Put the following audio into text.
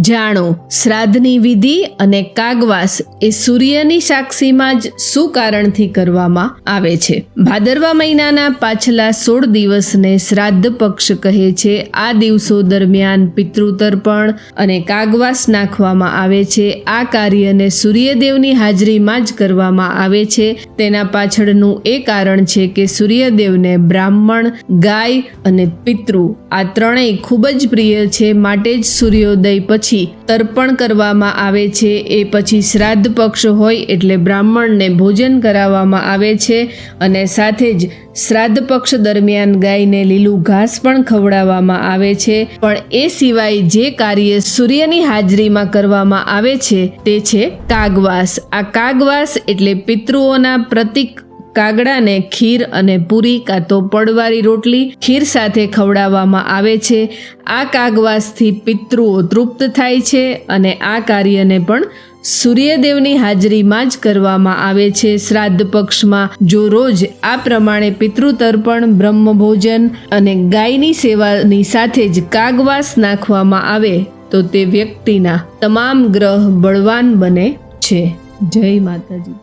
જાણો શ્રાદ્ધની વિધિ અને કાગવાસ એ સૂર્યની સાક્ષીમાં જ શું કારણથી કરવામાં આવે છે? ભાદરવા મહિનાના પાછલા 16 દિવસને શ્રાદ્ધ પક્ષ કહે છે. આ દિવસો દરમિયાન પિતૃતર્પણ અને કાગવાસ નાખવામાં આવે છે. આ કાર્યને સૂર્યદેવની હાજરીમાં જ કરવામાં આવે છે. તેના પાછળનું એ કારણ છે કે સૂર્યદેવને બ્રાહ્મણ, ગાય અને પિતૃ આ ત્રણેય ખૂબ જ પ્રિય છે. માટે જ સૂર્યોદય પછી તર્પણ કરવામાં આવે છે. એ પછી શ્રાદ્ધ પક્ષ હોય એટલે બ્રાહ્મણને ભોજન કરાવવામાં આવે છે અને સાથે જ શ્રાદ્ધ પક્ષ દરમિયાન ગાયને લીલું ઘાસ પણ ખવડાવવામાં આવે છે. પણ એ સિવાય જે કાર્ય સૂર્યની હાજરીમાં કરવામાં આવે છે તે છે કાગવાસ. આ કાગવાસ એટલે પિતૃઓના પ્રતીક કાગડાને ખીર અને પૂરી કાં તો પડવાળી રોટલી ખીર સાથે ખવડાવવામાં આવે છે. આ કાગવાસથી પિતૃઓ તૃપ્ત થાય છે અને આ કાર્યને પણ સૂર્યદેવની હાજરીમાં જ કરવામાં આવે છે. શ્રાદ્ધ પક્ષમાં જો રોજ આ પ્રમાણે પિતૃતર્પણ, બ્રહ્મભોજન અને ગાયની સેવાની સાથે જ કાગવાસ નાખવામાં આવે તો તે વ્યક્તિના તમામ ગ્રહ બળવાન બને છે. જય માતાજી.